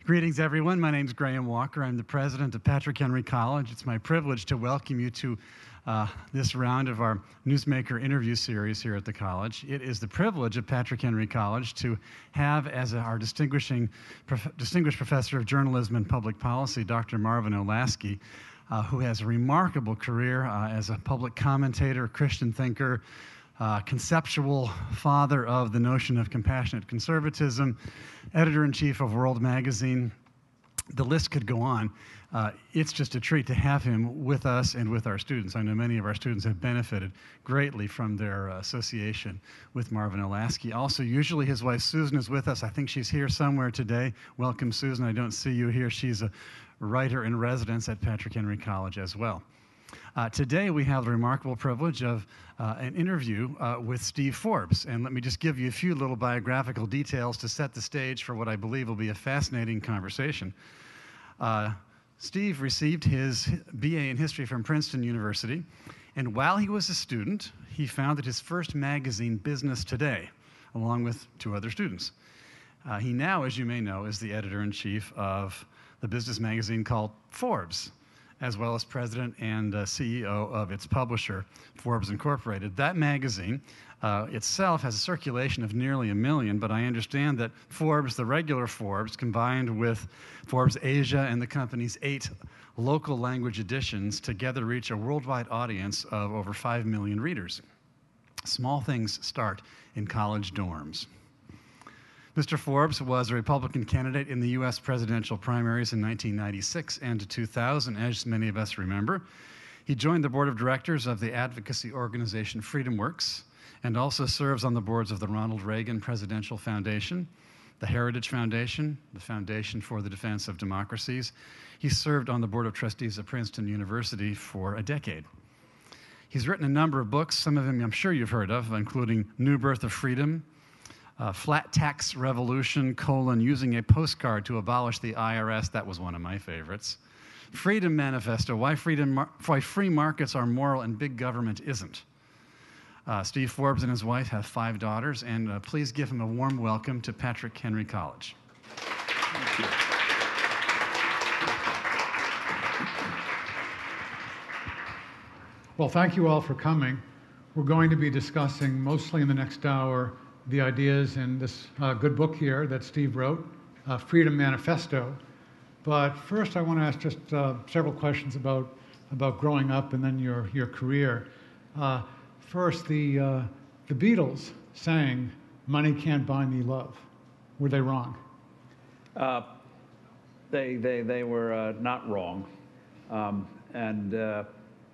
Greetings, everyone. My name is Graham Walker. I'm the president of Patrick Henry College. It's my privilege to welcome you to this round of our Newsmaker Interview Series here at the college. It is the privilege of Patrick Henry College to have as our distinguished professor of journalism and public policy, Dr. Marvin Olasky, who has a remarkable career as a public commentator, Christian thinker, conceptual father of the notion of compassionate conservatism, editor-in-chief of World Magazine. The list could go on. It's just a treat to have him with us and with our students. I know many of our students have benefited greatly from their association with Marvin Olasky. Also, usually his wife Susan is with us. I think she's here somewhere today. Welcome, Susan. I don't see you here. She's a writer in residence at Patrick Henry College as well. Today we have the remarkable privilege of an interview with Steve Forbes. And let me just give you a few little biographical details to set the stage for what I believe will be a fascinating conversation. Steve received his BA in history from Princeton University, and while he was a student, he founded his first magazine, Business Today, along with two other students. He now, as you may know, is the editor-in-chief of the business magazine called Forbes, as well as president and CEO of its publisher, Forbes Incorporated. That magazine itself has a circulation of nearly 1 million, but I understand that Forbes, the regular Forbes, combined with Forbes Asia and the company's 8 local language editions, together reach a worldwide audience of over 5 million readers. Small things start in college dorms. Mr. Forbes was a Republican candidate in the U.S. presidential primaries in 1996 and 2000, as many of us remember. He joined the board of directors of the advocacy organization FreedomWorks and also serves on the boards of the Ronald Reagan Presidential Foundation, the Heritage Foundation, the Foundation for the Defense of Democracies. He served on the board of trustees of Princeton University for a decade. He's written a number of books, some of them I'm sure you've heard of, including New Birth of Freedom, Flat Tax Revolution, Using a Postcard to Abolish the IRS. That was one of my favorites. Freedom Manifesto, Why Free Markets Are Moral and Big Government Isn't. Steve Forbes and his wife have 5 daughters, and please give him a warm welcome to Patrick Henry College. Thank you. Well, thank you all for coming. We're going to be discussing mostly in the next hour the ideas in this good book here that Steve wrote, Freedom Manifesto. But first, I want to ask just several questions about growing up and then your career. First, the Beatles sang "Money Can't Buy Me Love." Were they wrong? They were not wrong.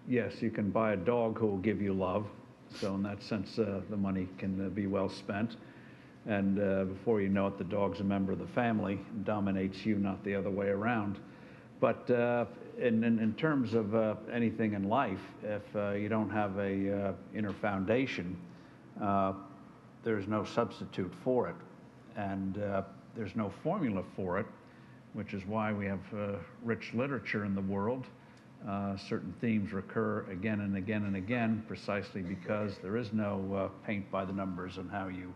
Yes, you can buy a dog who will give you love. So in that sense, the money can be well spent. And before you know it, the dog's a member of the family and dominates you, not the other way around. But in terms of anything in life, if you don't have a inner foundation, there's no substitute for it. And there's no formula for it, which is why we have rich literature in the world. Certain themes recur again and again and again, precisely because there is no paint by the numbers on how you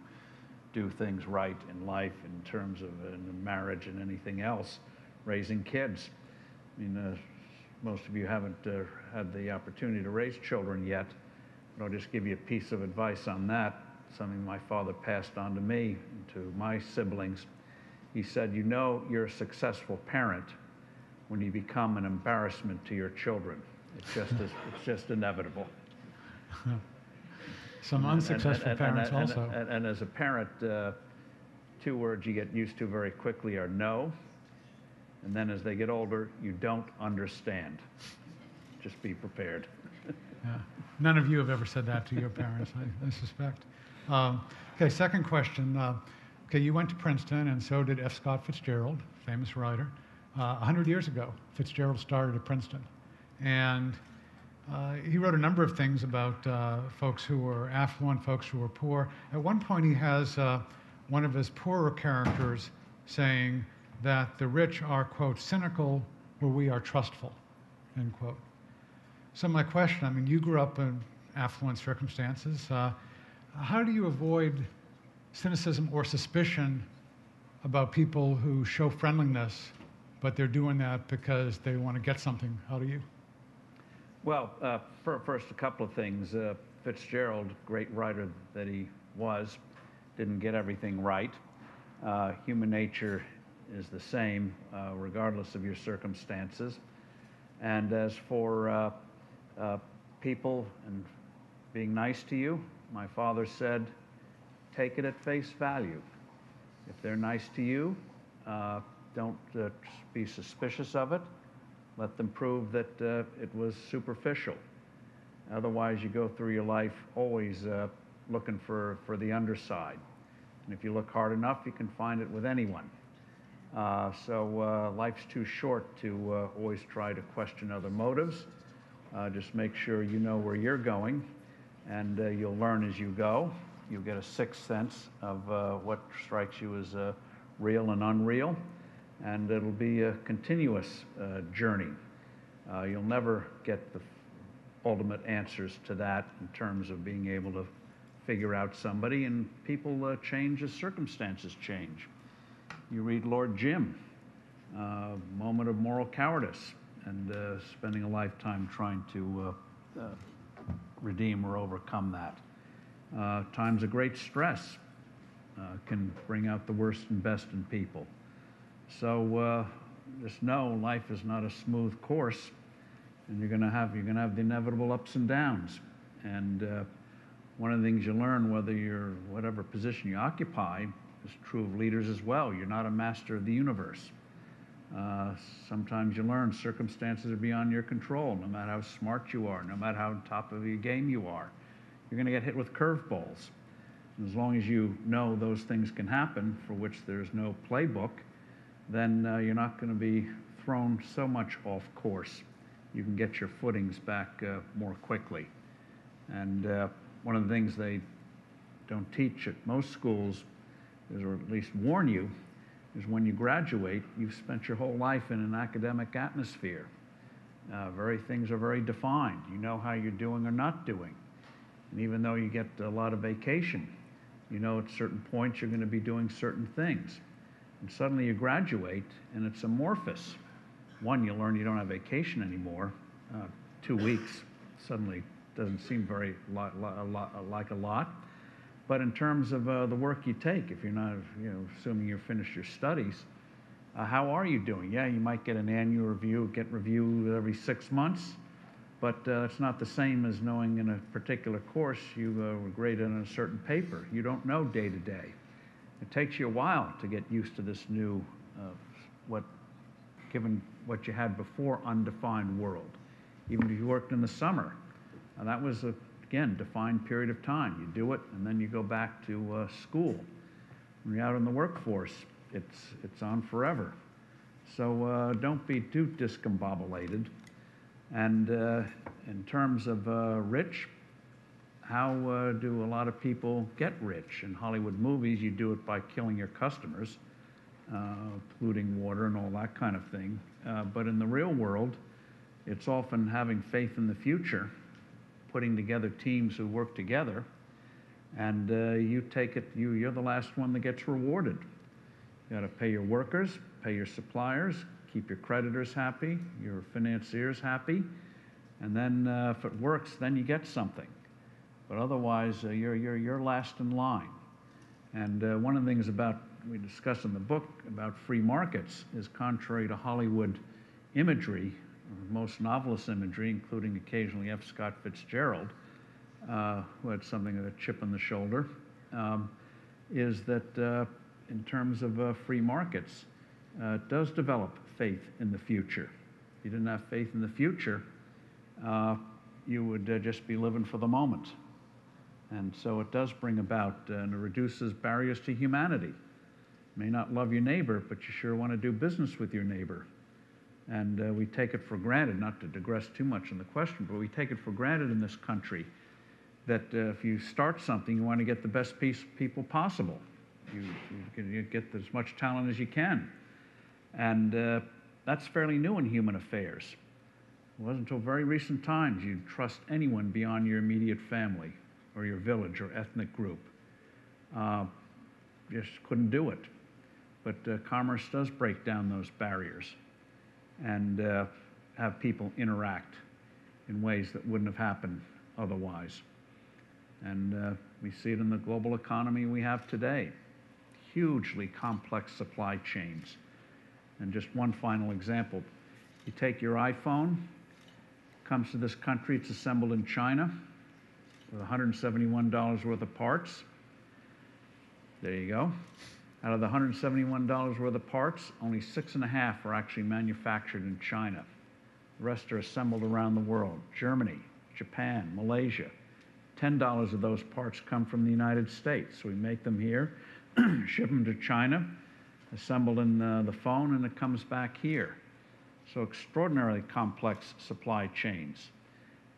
do things right in life in terms of in marriage and anything else, raising kids. I mean, most of you haven't had the opportunity to raise children yet, but I'll just give you a piece of advice on that, something my father passed on to me and to my siblings. He said, you know you're a successful parent when you become an embarrassment to your children. It's just inevitable. Some unsuccessful parents also. And as a parent, 2 words you get used to very quickly are no, and then as they get older, you don't understand. Just be prepared. Yeah. None of you have ever said that to your parents, I suspect. Okay, second question. Okay, you went to Princeton, and so did F. Scott Fitzgerald, famous writer. 100 years ago, Fitzgerald started at Princeton. And he wrote a number of things about folks who were affluent, folks who were poor. At one point, he has one of his poorer characters saying that the rich are, quote, cynical where we are trustful, end quote. So my question, I mean, you grew up in affluent circumstances. How do you avoid cynicism or suspicion about people who show friendliness, but they're doing that because they want to get something out of you? Well, first, a couple of things. Fitzgerald, great writer that he was, didn't get everything right. Human nature is the same, regardless of your circumstances. And as for people and being nice to you, my father said, take it at face value. If they're nice to you, don't be suspicious of it. Let them prove that it was superficial. Otherwise, you go through your life always looking for the underside. And if you look hard enough, you can find it with anyone. So life's too short to always try to question other motives. Just make sure you know where you're going, and you'll learn as you go. You'll get a sixth sense of what strikes you as real and unreal, and it'll be a continuous journey. You'll never get the ultimate answers to that in terms of being able to figure out somebody, and people change as circumstances change. You read Lord Jim, moment of moral cowardice, and spending a lifetime trying to redeem or overcome that. Times of great stress can bring out the worst and best in people. So just know life is not a smooth course, and you're gonna have the inevitable ups and downs. And one of the things you learn, whatever position you occupy, is true of leaders as well. You're not a master of the universe. Sometimes you learn circumstances are beyond your control. No matter how smart you are, no matter how on top of your game you are, you're going to get hit with curveballs. And as long as you know those things can happen, for which there's no playbook, then you're not going to be thrown so much off course. You can get your footings back more quickly. And one of the things they don't teach at most schools is, or at least warn you, is when you graduate, you've spent your whole life in an academic atmosphere. Things are very defined. You know how you're doing or not doing. And even though you get a lot of vacation, you know at certain points you're going to be doing certain things. And suddenly you graduate and it's amorphous. One, you learn you don't have vacation anymore. 2 weeks suddenly doesn't seem like a lot. But in terms of the work you take, if you're not, assuming you've finished your studies, how are you doing? Yeah, you might get an annual review, get reviewed every 6 months, but it's not the same as knowing in a particular course you were graded on a certain paper. You don't know day to day. It takes you a while to get used to this new, given what you had before, undefined world. Even if you worked in the summer, that was again, defined period of time. You do it, and then you go back to school. When you're out in the workforce, it's on forever. So don't be too discombobulated. And in terms of rich, how do a lot of people get rich? In Hollywood movies, you do it by killing your customers, polluting water and all that kind of thing. But in the real world, it's often having faith in the future, putting together teams who work together, and you're the last one that gets rewarded. You got to pay your workers, pay your suppliers, keep your creditors happy, your financiers happy, and then if it works, then you get something. But otherwise, you're last in line. And one of the things we discuss in the book about free markets is, contrary to Hollywood imagery, most novelist imagery, including occasionally F. Scott Fitzgerald, who had something of a chip on the shoulder, is that in terms of free markets, it does develop faith in the future. If you didn't have faith in the future, you would just be living for the moment. And so it does bring about and it reduces barriers to humanity. You may not love your neighbor, but you sure want to do business with your neighbor. And we take it for granted, not to digress too much on the question, but we take it for granted in this country that if you start something, you want to get the best people possible. You get as much talent as you can. And that's fairly new in human affairs. It wasn't until very recent times you'd trust anyone beyond your immediate family or your village or ethnic group. Just couldn't do it. but commerce does break down those barriers and have people interact in ways that wouldn't have happened otherwise. And we see it in the global economy we have today. Hugely complex supply chains. And just one final example. You take your iPhone, comes to this country, it's assembled in China with $171 worth of parts. There you go. Out of the $171 worth of parts, only 6.5 are actually manufactured in China. The rest are assembled around the world. Germany, Japan, Malaysia. $10 of those parts come from the United States. So we make them here, ship them to China, assembled in the phone, and it comes back here. So extraordinarily complex supply chains.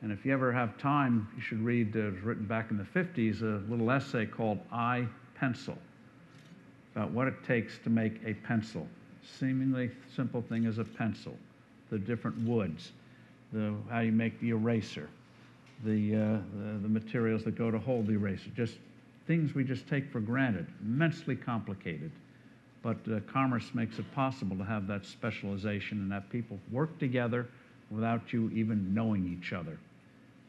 And if you ever have time, you should read, it was written back in the 50s, a little essay called I, Pencil, about what it takes to make a pencil. Seemingly simple thing as a pencil. The different woods, how you make the eraser, the materials that go to hold the eraser, just things we just take for granted, immensely complicated. But commerce makes it possible to have that specialization and have people work together without you even knowing each other.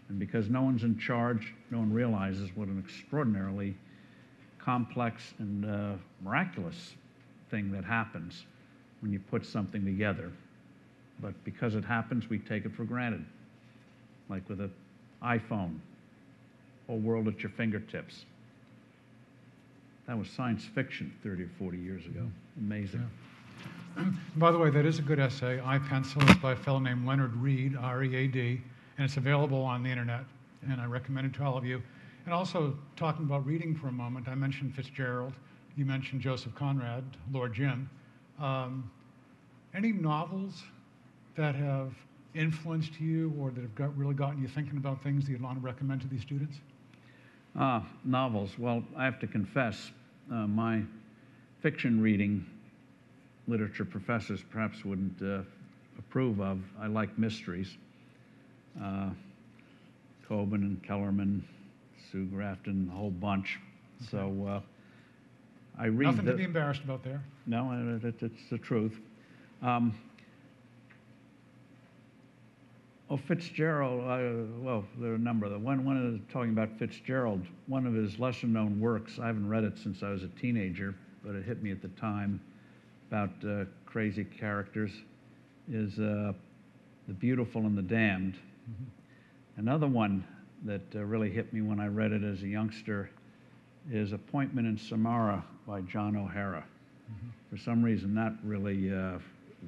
And because no one's in charge, no one realizes what an extraordinarily complex and miraculous thing that happens when you put something together. But because it happens, we take it for granted. Like with an iPhone, whole world at your fingertips. That was science fiction 30 or 40 years ago. Amazing. Yeah. By the way, that is a good essay. I, Pencil is by a fellow named Leonard Read, R-E-A-D, and it's available on the internet, and I recommend it to all of you. And also, talking about reading for a moment, I mentioned Fitzgerald. You mentioned Joseph Conrad, Lord Jim. Any novels that have influenced you or that have really gotten you thinking about things that you'd want to recommend to these students? Novels. Well, I have to confess, my fiction reading literature professors perhaps wouldn't approve of. I like mysteries. Coben and Kellerman, Sue Grafton, a whole bunch. Okay. So I read. Nothing to be embarrassed about there. No, it's the truth. Fitzgerald, well, there are a number of them. One is talking about Fitzgerald, one of his lesser-known works, I haven't read it since I was a teenager, but it hit me at the time, about crazy characters, is The Beautiful and the Damned. Mm-hmm. Another one that really hit me when I read it as a youngster is Appointment in Samara by John O'Hara. Mm-hmm. For some reason, that really,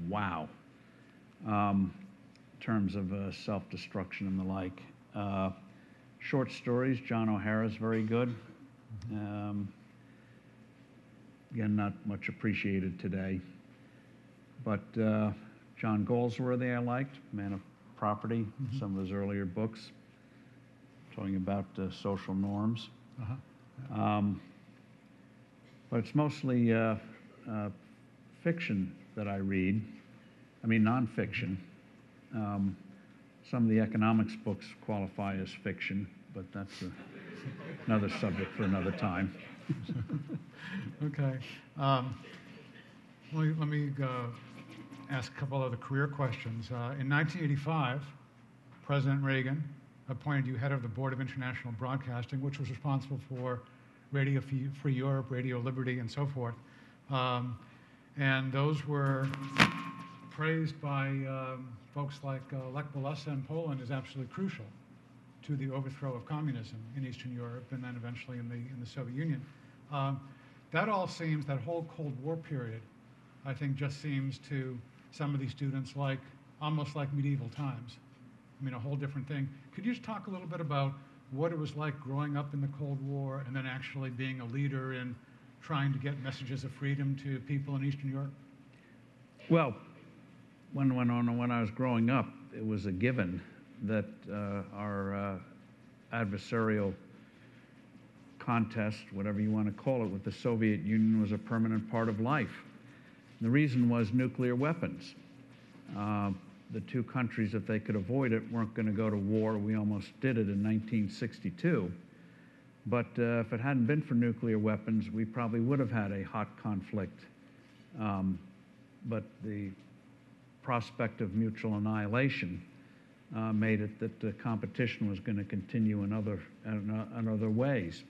wow. In terms of self-destruction and the like. Short stories, John O'Hara's very good. Again, not much appreciated today. But John Galsworthy I liked, Man of Property, mm-hmm. Some of his earlier books, talking about social norms. Uh-huh. But it's mostly fiction that I read, I mean nonfiction. Some of the economics books qualify as fiction, but that's another subject for another time. Okay. Let me ask a couple other career questions. In 1985, President Reagan appointed you head of the Board of International Broadcasting, which was responsible for Radio Free Europe, Radio Liberty, and so forth. And those were praised by folks like Lech Walesa in Poland as absolutely crucial to the overthrow of communism in Eastern Europe and then eventually in the Soviet Union. That all seems, that whole Cold War period, I think just seems to some of these students like, almost like medieval times. I mean, a whole different thing. Could you just talk a little bit about what it was like growing up in the Cold War and then actually being a leader in trying to get messages of freedom to people in Eastern Europe? Well, when I was growing up, it was a given that our adversarial contest, whatever you want to call it, with the Soviet Union was a permanent part of life. And the reason was nuclear weapons. The two countries, if they could avoid it, weren't going to go to war. We almost did it in 1962. But if it hadn't been for nuclear weapons, we probably would have had a hot conflict But the prospect of mutual annihilation made it that the competition was going to continue in other ways.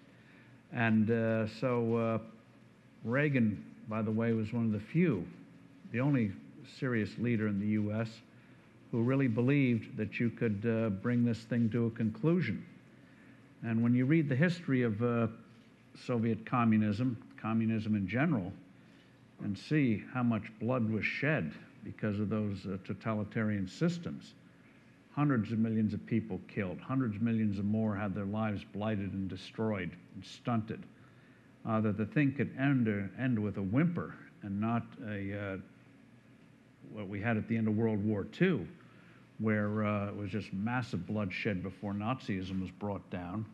And so Reagan, by the way, was one of the only serious leader in the U.S. who really believed that you could bring this thing to a conclusion. And when you read the history of Soviet communism in general, and see how much blood was shed because of those totalitarian systems, hundreds of millions of people killed, hundreds of millions of more had their lives blighted and destroyed and stunted, that the thing could end with a whimper and not what we had at the end of World War II, where it was just massive bloodshed before Nazism was brought down,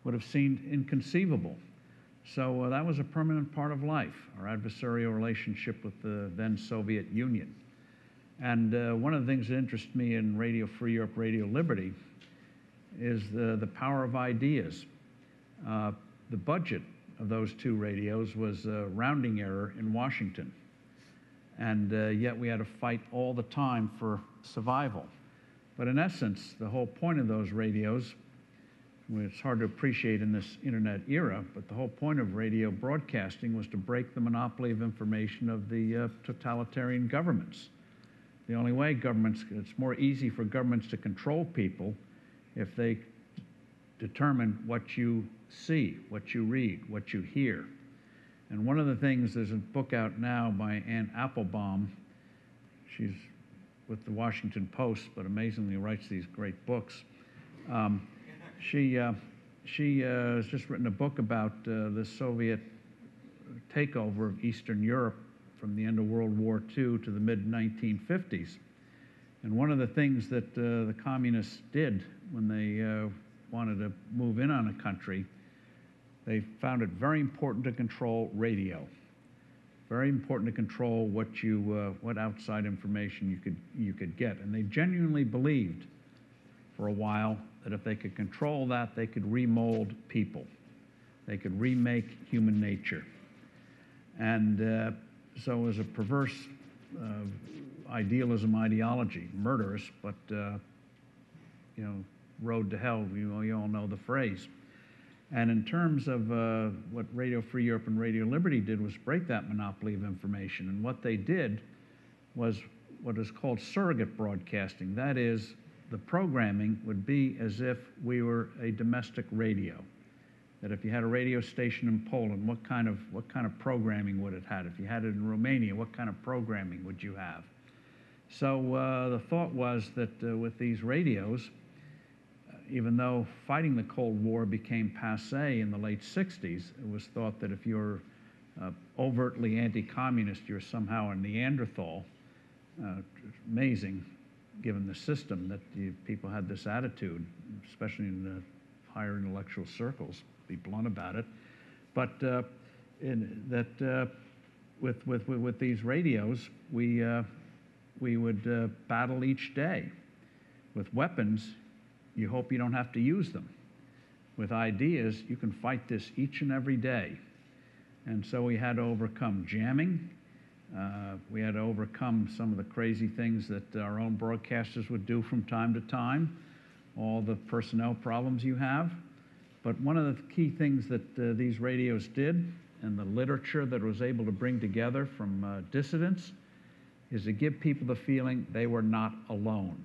would have seemed inconceivable. So that was a permanent part of life, our adversarial relationship with the then Soviet Union. And one of the things that interests me in Radio Free Europe, Radio Liberty is the power of ideas. The budget of those two radios was a rounding error in Washington. And yet we had to fight all the time for survival. But in essence, the whole point of those radios, it's hard to appreciate in this internet era, but the whole point of radio broadcasting was to break the monopoly of information of the totalitarian governments. The only way it's more easy for governments to control people if they determine what you see, what you read, what you hear. And one of the things, there's a book out now by Ann Applebaum. She's with the Washington Post, but amazingly writes these great books. She has just written a book about the Soviet takeover of Eastern Europe from the end of World War II to the mid-1950s. And one of the things that the communists did when they wanted to move in on a country, they found it very important to control radio. Very important to control what outside information you could get. And they genuinely believed for a while that if they could control that, they could remold people. They could remake human nature. And so it was a perverse ideology, murderous, but road to hell, you all know the phrase. And in terms of what Radio Free Europe and Radio Liberty did was break that monopoly of information. And what they did was what is called surrogate broadcasting. That is, the programming would be as if we were a domestic radio. That if you had a radio station in Poland, what kind of programming would it have? If you had it in Romania, what kind of programming would you have? So the thought was that with these radios, even though fighting the Cold War became passé in the late 60s, it was thought that if you're overtly anti-communist, you're somehow a Neanderthal. Amazing, given the system, that people had this attitude, especially in the higher intellectual circles, to be blunt about it. But with these radios, we would battle each day. With weapons, you hope you don't have to use them. With ideas, you can fight this each and every day. And so we had to overcome jamming. We had to overcome some of the crazy things that our own broadcasters would do from time to time, all the personnel problems you have. But one of the key things that these radios did, and the literature that it was able to bring together from dissidents, is to give people the feeling they were not alone.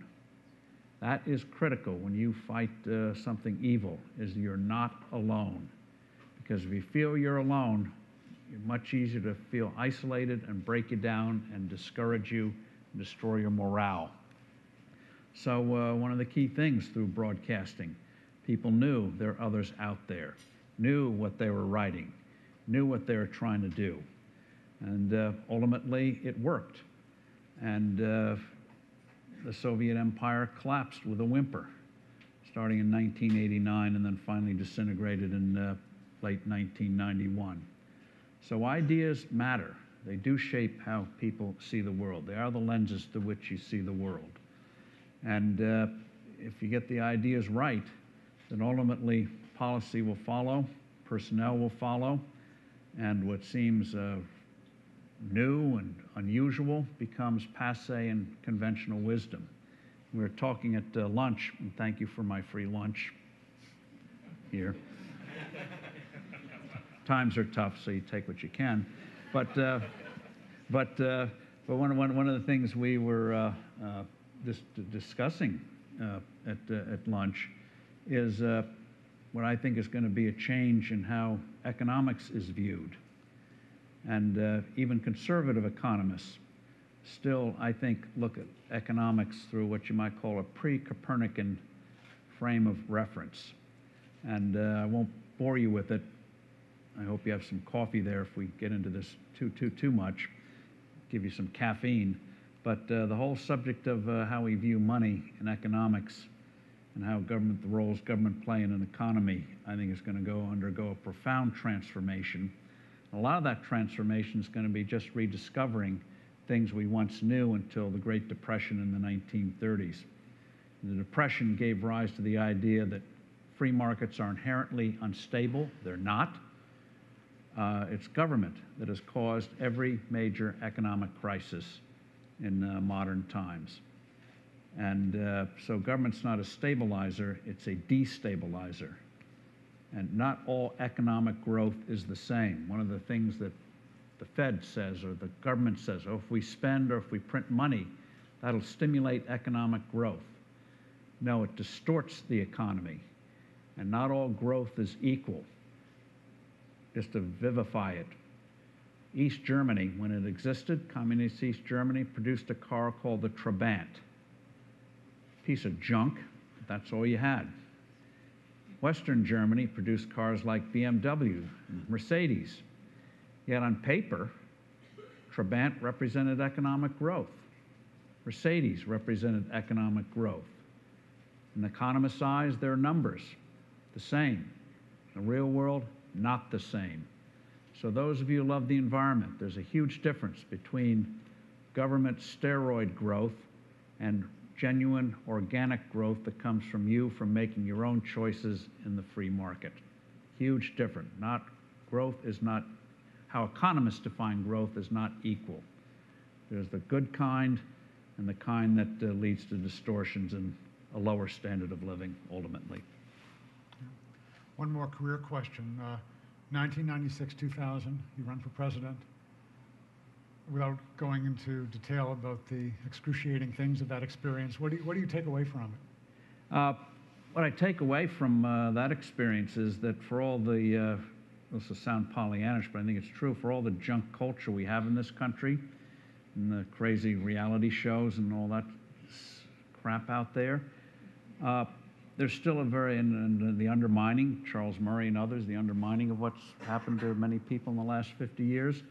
That is critical when you fight something evil, is you're not alone. Because if you feel you're alone, it's much easier to feel isolated and break you down and discourage you and destroy your morale. So one of the key things through broadcasting, people knew there are others out there, knew what they were writing, knew what they were trying to do. And ultimately, it worked. And the Soviet Empire collapsed with a whimper, starting in 1989 and then finally disintegrated in late 1991. So ideas matter. They do shape how people see the world. They are the lenses through which you see the world. And if you get the ideas right, then ultimately policy will follow, personnel will follow, and what seems new and unusual becomes passé and conventional wisdom. We were talking at lunch, and thank you for my free lunch here. Times are tough, so you take what you can. But one of the things we were discussing at lunch is what I think is going to be a change in how economics is viewed. And even conservative economists still, I think, look at economics through what you might call a pre-Copernican frame of reference. And I won't bore you with it. I hope you have some coffee there if we get into this too much. Give you some caffeine. But the whole subject of how we view money and economics and how the roles government play in an economy, I think is going to undergo a profound transformation. A lot of that transformation is going to be just rediscovering things we once knew until the Great Depression in the 1930s. The Depression gave rise to the idea that free markets are inherently unstable. They're not. It's government that has caused every major economic crisis in modern times. And so government's not a stabilizer, it's a destabilizer. And not all economic growth is the same. One of the things that the Fed says or the government says, oh, if we spend or if we print money, that'll stimulate economic growth. No, it distorts the economy. And not all growth is equal. Just to vivify it. East Germany, when it existed, communist East Germany produced a car called the Trabant. Piece of junk, but that's all you had. Western Germany produced cars like BMW and Mercedes. Yet on paper, Trabant represented economic growth. Mercedes represented economic growth. In economist's eyes, their numbers, the same. In the real world, not the same. So those of you who love the environment, there's a huge difference between government steroid growth and genuine organic growth that comes from you from making your own choices in the free market. Huge difference. Growth is not, how economists define growth is not equal. There's the good kind and the kind that leads to distortions and a lower standard of living ultimately. One more career question. 1996-2000, you run for president. Without going into detail about the excruciating things of that experience, what do you take away from it? What I take away from that experience is that for all the, this will sound Pollyannish, but I think it's true, for all the junk culture we have in this country, and the crazy reality shows and all that crap out there, there's still a very, and the undermining, Charles Murray and others, the undermining of what's happened to many people in the last 50 years,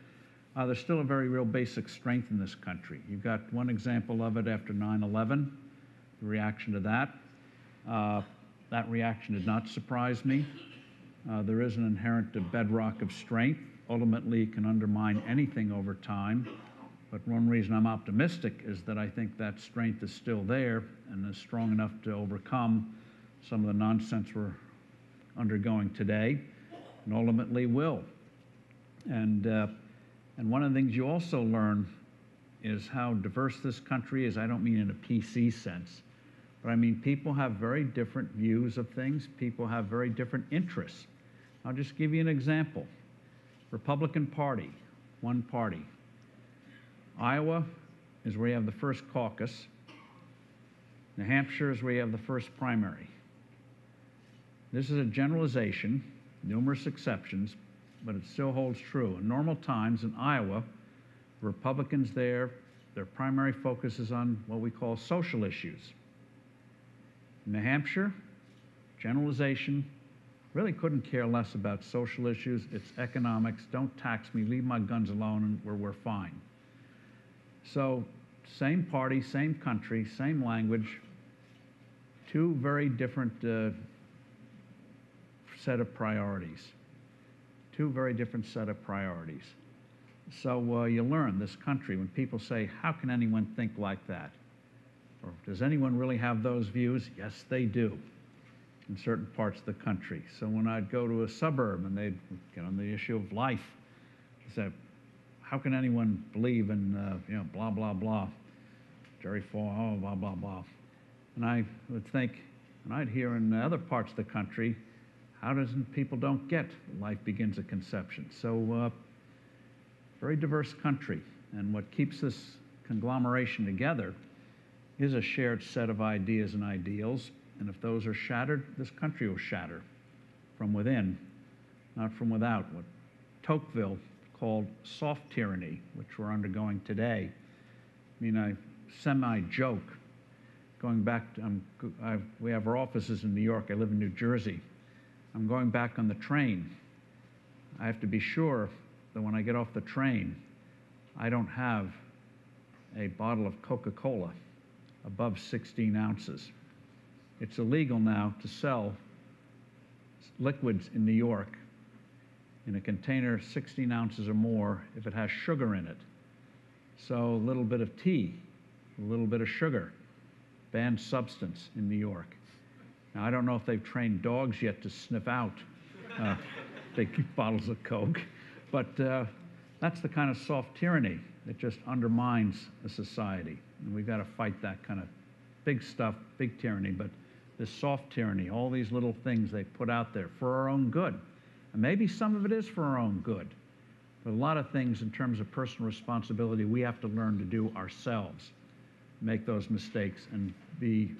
there's still a very real basic strength in this country. You've got one example of it after 9/11, the reaction to that. That reaction did not surprise me. There is an inherent bedrock of strength. Ultimately, it can undermine anything over time. But one reason I'm optimistic is that I think that strength is still there and is strong enough to overcome some of the nonsense we're undergoing today, and ultimately will. And one of the things you also learn is how diverse this country is. I don't mean in a PC sense, but I mean people have very different views of things. People have very different interests. I'll just give you an example. Republican Party, one party. Iowa is where you have the first caucus. New Hampshire is where you have the first primary. This is a generalization, numerous exceptions, but it still holds true. In normal times in Iowa, Republicans there, their primary focus is on what we call social issues. In New Hampshire, generalization, really couldn't care less about social issues. It's economics. Don't tax me. Leave my guns alone, and we're fine. So, same party, same country, same language, two very different set of priorities. Two very different set of priorities. So you learn this country when people say, how can anyone think like that? Or does anyone really have those views? Yes, they do in certain parts of the country. So when I'd go to a suburb and they'd get on the issue of life, they say, how can anyone believe in, blah, blah, blah, Jerry Falwell, blah, blah, blah. And I would think, and I'd hear in other parts of the country, how doesn't people don't get life begins at conception? So very diverse country. And what keeps this conglomeration together is a shared set of ideas and ideals. And if those are shattered, this country will shatter from within, not from without. What Tocqueville called soft tyranny, which we're undergoing today. I mean, I semi-joke, going back to, we have our offices in New York, I live in New Jersey. I'm going back on the train. I have to be sure that when I get off the train, I don't have a bottle of Coca-Cola above 16 ounces. It's illegal now to sell liquids in New York in a container 16 ounces or more if it has sugar in it. So a little bit of tea, a little bit of sugar, banned substance in New York. Now, I don't know if they've trained dogs yet to sniff out big bottles of Coke, but that's the kind of soft tyranny that just undermines a society. And we've got to fight that kind of big stuff, big tyranny, but this soft tyranny, all these little things they put out there for our own good. And maybe some of it is for our own good, but a lot of things in terms of personal responsibility we have to learn to do ourselves, make those mistakes and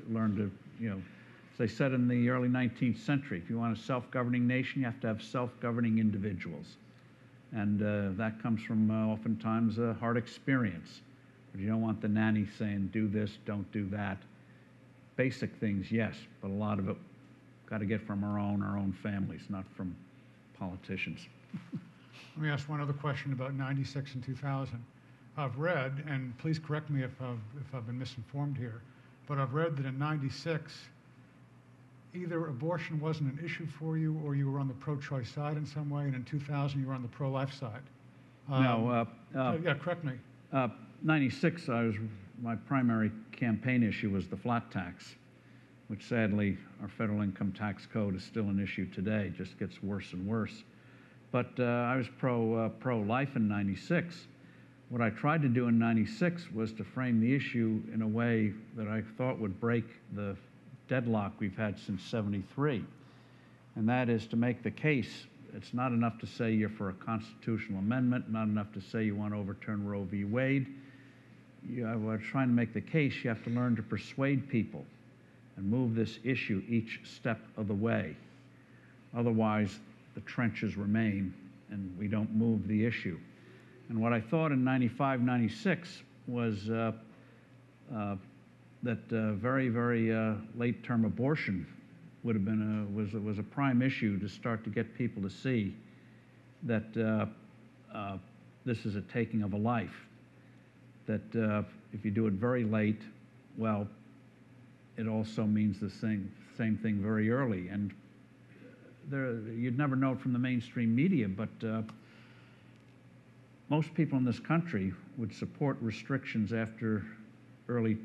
learn to, as they said in the early 19th century, if you want a self-governing nation, you have to have self-governing individuals. And that comes from oftentimes a hard experience. But you don't want the nanny saying, do this, don't do that. Basic things, yes, but a lot of it got to get from our own families, not from politicians. Let me ask one other question about 96 and 2000. I've read, and please correct me if I've been misinformed here, but I've read that in 96, either abortion wasn't an issue for you or you were on the pro-choice side in some way, and in 2000 you were on the pro-life side. Yeah, correct me. 96, my primary campaign issue was the flat tax, which sadly our federal income tax code is still an issue today. It just gets worse and worse. But I was pro-life in 96. What I tried to do in 96 was to frame the issue in a way that I thought would break the deadlock we've had since '73. And that is to make the case, it's not enough to say you're for a constitutional amendment, not enough to say you want to overturn Roe v. Wade. We're trying to make the case, you have to learn to persuade people and move this issue each step of the way. Otherwise, the trenches remain and we don't move the issue. And what I thought in 95, 96 was that very, very late-term abortion would have been was a prime issue to start to get people to see that this is a taking of a life. That if you do it very late, well, it also means the same thing very early. And you'd never know it from the mainstream media, but most people in this country would support restrictions after early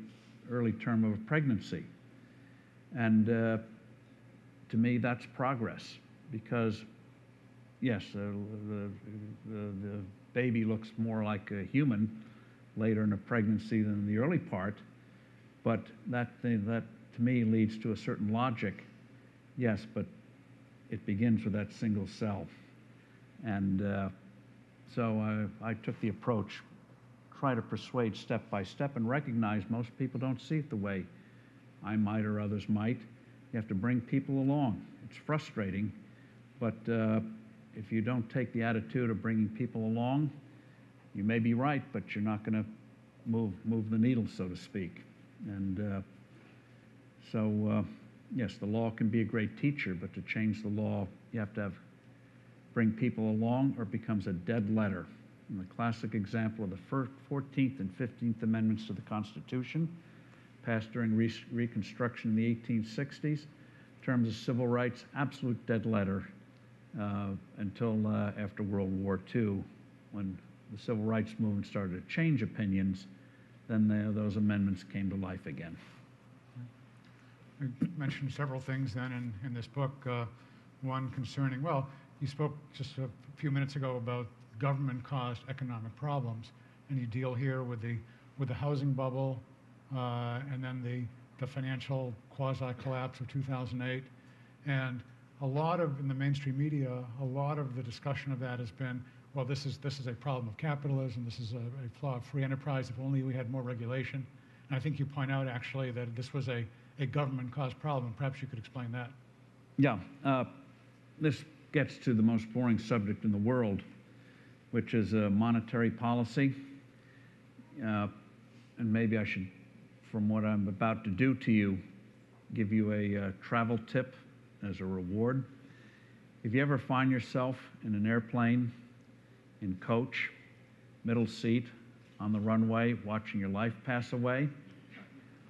term of pregnancy. And to me, that's progress, because yes, the baby looks more like a human later in a pregnancy than in the early part, but that to me leads to a certain logic. Yes, but it begins with that single cell. And so I took the approach, try to persuade step by step, and recognize most people don't see it the way I might or others might. You have to bring people along. It's frustrating, but if you don't take the attitude of bringing people along, you may be right, but you're not going to move the needle, so to speak. And yes, the law can be a great teacher, but to change the law, you have to bring people along, or it becomes a dead letter. And the classic example of the 14th and 15th Amendments to the Constitution, passed during Reconstruction in the 1860s, in terms of civil rights, absolute dead letter until after World War II, when the civil rights movement started to change opinions. Then those amendments came to life again. You mentioned several things then in this book. One concerning, well, you spoke just a few minutes ago about government-caused economic problems. And you deal here with the housing bubble, and then the financial quasi-collapse of 2008. And a lot of, in the mainstream media, a lot of the discussion of that has been, well, this is a problem of capitalism, this is a flaw of free enterprise, if only we had more regulation. And I think you point out, actually, that this was a government-caused problem. Perhaps you could explain that. Yeah, this gets to the most boring subject in the world, which is monetary policy. And maybe I should, from what I'm about to do to you, give you a travel tip as a reward. If you ever find yourself in an airplane, in coach, middle seat, on the runway, watching your life pass away, and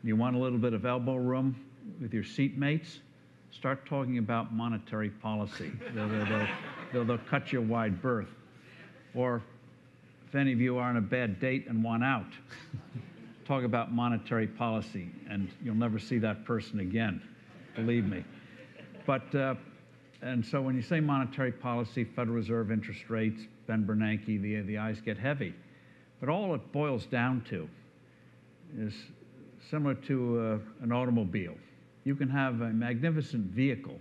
you want a little bit of elbow room with your seatmates, start talking about monetary policy. They'll cut you a wide berth. Or if any of you are on a bad date and want out, talk about monetary policy, and you'll never see that person again, believe me. But, and so when you say monetary policy, Federal Reserve interest rates, Ben Bernanke, the eyes get heavy. But all it boils down to is similar to an automobile. You can have a magnificent vehicle,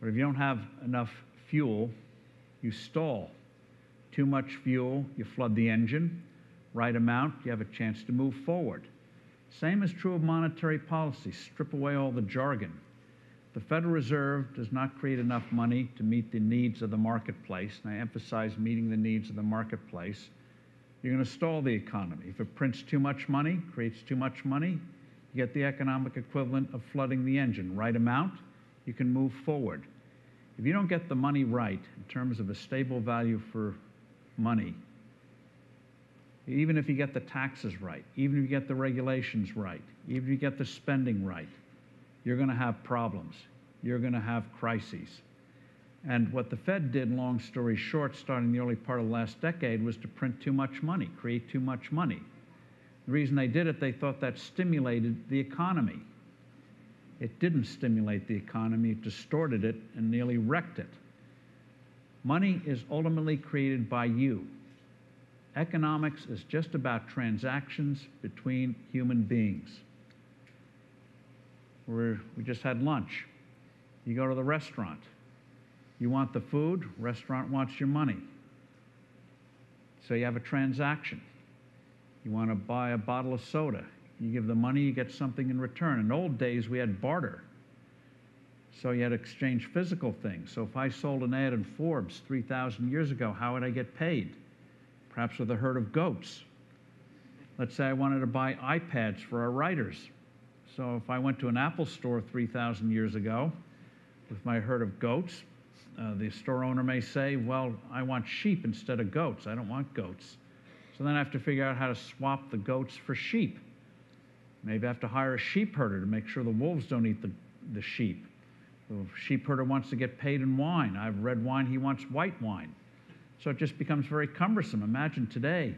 but if you don't have enough fuel, you stall. Too much fuel, you flood the engine. Right amount, you have a chance to move forward. Same is true of monetary policy. Strip away all the jargon. The Federal Reserve does not create enough money to meet the needs of the marketplace, and I emphasize meeting the needs of the marketplace. You're going to stall the economy. If it prints too much money, creates too much money, you get the economic equivalent of flooding the engine. Right amount, you can move forward. If you don't get the money right in terms of a stable value for money, even if you get the taxes right, even if you get the regulations right, even if you get the spending right, you're going to have problems. You're going to have crises. And what the Fed did, long story short, starting in the early part of the last decade, was to print too much money, create too much money. The reason they did it, they thought that stimulated the economy. It didn't stimulate the economy, it distorted it and nearly wrecked it. Money is ultimately created by you. Economics is just about transactions between human beings. We just had lunch. You go to the restaurant. You want the food, restaurant wants your money. So you have a transaction. You want to buy a bottle of soda. You give the money, you get something in return. In old days, we had barter. So you had to exchange physical things. So if I sold an ad in Forbes 3,000 years ago, how would I get paid? Perhaps with a herd of goats. Let's say I wanted to buy iPads for our writers. So if I went to an Apple store 3,000 years ago with my herd of goats, the store owner may say, well, I want sheep instead of goats. I don't want goats. So then I have to figure out how to swap the goats for sheep. Maybe I have to hire a sheep herder to make sure the wolves don't eat the sheep. The sheep herder wants to get paid in wine. I have red wine, he wants white wine. So it just becomes very cumbersome. Imagine today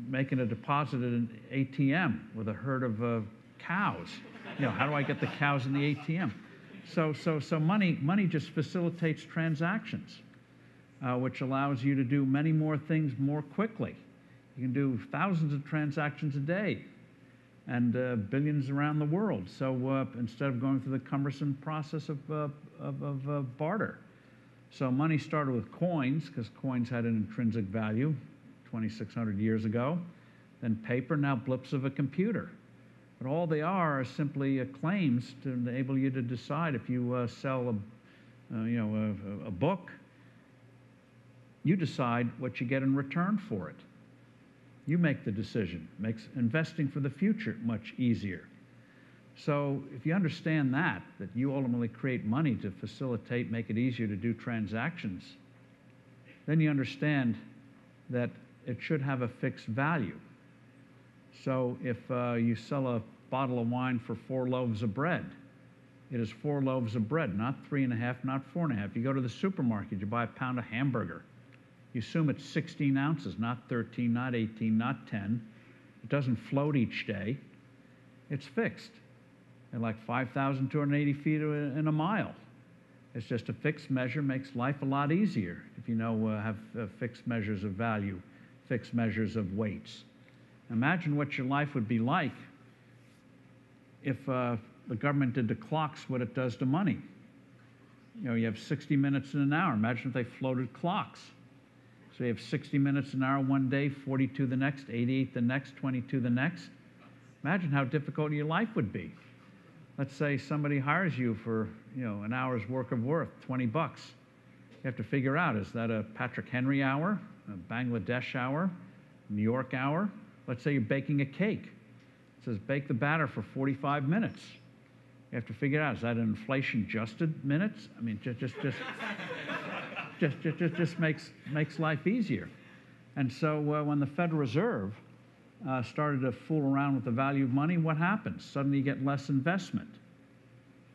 making a deposit at an ATM with a herd of cows. You know, how do I get the cows in the ATM? So money just facilitates transactions, which allows you to do many more things more quickly. You can do thousands of transactions a day and billions around the world. So instead of going through the cumbersome process of barter. So money started with coins, because coins had an intrinsic value 2,600 years ago. Then paper, now blips of a computer. But all they are simply claims to enable you to decide. If you sell a book, you decide what you get in return for it. You make the decision. Makes investing for the future much easier. So if you understand that you ultimately create money to facilitate, make it easier to do transactions, then you understand that it should have a fixed value. So if you sell a bottle of wine for 4 loaves of bread, it is 4 loaves of bread, not 3.5, not 4.5. You go to the supermarket, you buy a pound of hamburger. You assume it's 16 ounces, not 13, not 18, not 10. It doesn't float each day. It's fixed at like 5,280 feet in a mile. It's just a fixed measure makes life a lot easier if you know have fixed measures of value, fixed measures of weights. Imagine what your life would be like if the government did to clocks what it does to money. You know, you have 60 minutes in an hour. Imagine if they floated clocks. So you have 60 minutes an hour one day, 42 the next, 88 the next, 22 the next. Imagine how difficult your life would be. Let's say somebody hires you for, an hour's work of work, 20 bucks. You have to figure out, is that a Patrick Henry hour, a Bangladesh hour, New York hour? Let's say you're baking a cake. It says bake the batter for 45 minutes. You have to figure out, is that an inflation-adjusted minutes? I mean, just makes life easier. And so when the Federal Reserve started to fool around with the value of money, what happens? Suddenly you get less investment,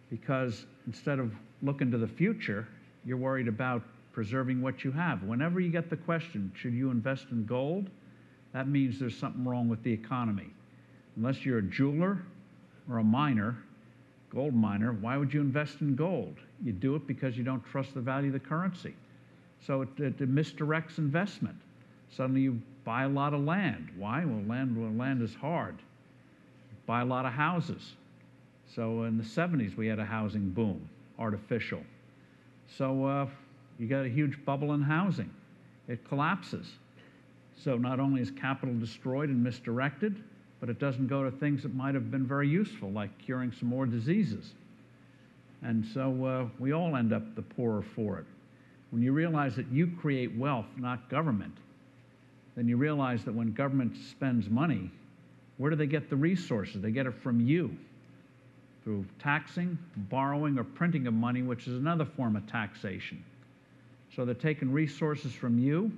because instead of looking to the future, you're worried about preserving what you have. Whenever you get the question, should you invest in gold? That means there's something wrong with the economy. Unless you're a jeweler or a miner, gold miner, why would you invest in gold? You do it because you don't trust the value of the currency. So it misdirects investment. Suddenly you buy a lot of land. Why? Well, land is hard. Buy a lot of houses. So in the 70s, we had a housing boom, artificial. So you got a huge bubble in housing. It collapses. So not only is capital destroyed and misdirected, but it doesn't go to things that might have been very useful, like curing some more diseases. And so we all end up the poorer for it. When you realize that you create wealth, not government, then you realize that when government spends money, where do they get the resources? They get it from you, through taxing, borrowing, or printing of money, which is another form of taxation. So they're taking resources from you,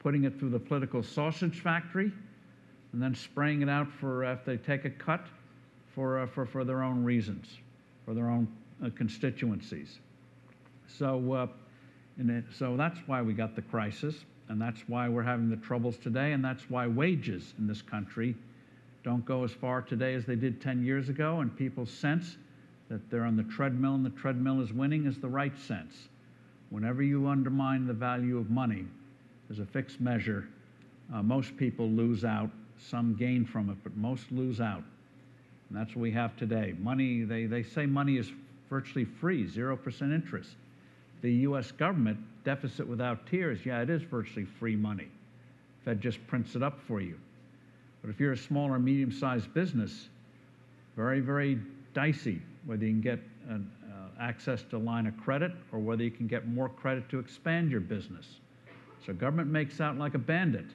putting it through the political sausage factory, and then spraying it out for, if they take a cut, for their own reasons, for their own constituencies. So, so that's why we got the crisis, and that's why we're having the troubles today, and that's why wages in this country don't go as far today as they did 10 years ago, and people sense that they're on the treadmill, and the treadmill is winning is the right sense. Whenever you undermine the value of money as a fixed measure, most people lose out. Some gain from it, but most lose out. And that's what we have today. Money, they say money is virtually free, 0% interest. The U.S. government, deficit without tears, yeah, it is virtually free money. Fed just prints it up for you. But if you're a small or medium-sized business, very, very dicey whether you can get access to a line of credit or whether you can get more credit to expand your business. So government makes out like a bandit.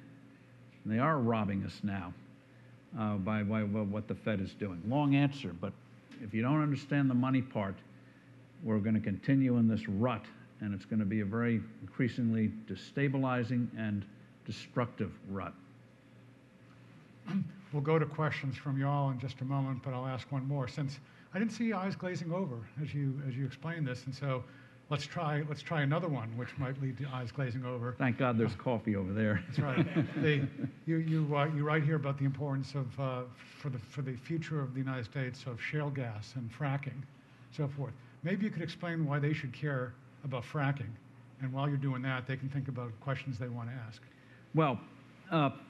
And they are robbing us now by what the Fed is doing. Long answer, but if you don't understand the money part, we're going to continue in this rut, and it's going to be a very increasingly destabilizing and destructive rut. We'll go to questions from you all in just a moment, but I'll ask one more, since I didn't see eyes glazing over as you explained this, and so let's try another one, which might lead to eyes glazing over. Thank God there's coffee over there. That's right. You write here about the importance of for the future of the United States of shale gas and fracking, so forth. Maybe you could explain why they should care about fracking, and while you're doing that, they can think about questions they want to ask. Well,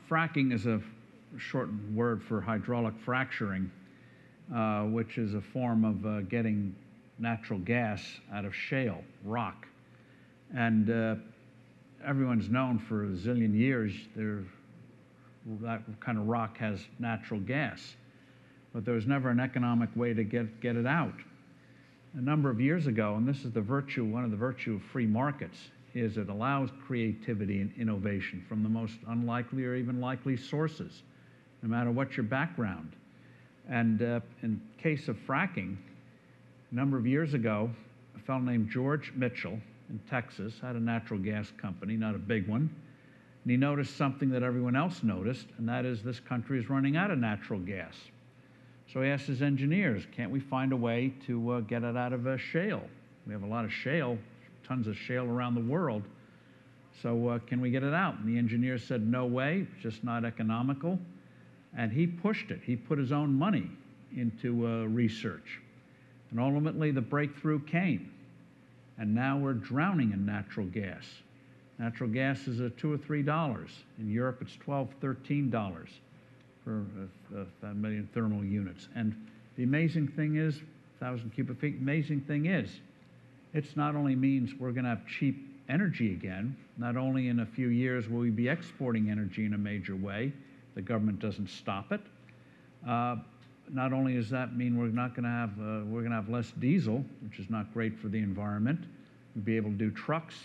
fracking is a shortened word for hydraulic fracturing, which is a form of getting natural gas out of shale rock. And everyone's known for a zillion years that kind of rock has natural gas. But there was never an economic way to get it out. A number of years ago, and this is one of the virtues of free markets, is it allows creativity and innovation from the most unlikely or even likely sources, no matter what your background. And in case of fracking, a number of years ago, a fellow named George Mitchell in Texas had a natural gas company, not a big one, and he noticed something that everyone else noticed, and that is this country is running out of natural gas. So he asked his engineers, can't we find a way to get it out of shale? We have a lot of shale, tons of shale around the world, so can we get it out? And the engineers said, no way, it's just not economical, and he pushed it. He put his own money into research. And ultimately, the breakthrough came. And now we're drowning in natural gas. Natural gas is $2 or $3. In Europe, it's $12, $13 for a million thermal units. And the amazing thing is, 1,000 cubic feet, amazing thing is, it's not only means we're going to have cheap energy again, not only in a few years will we be exporting energy in a major way, the government doesn't stop it. Not only does that mean we're going to have less diesel, which is not great for the environment, we'll be able to do trucks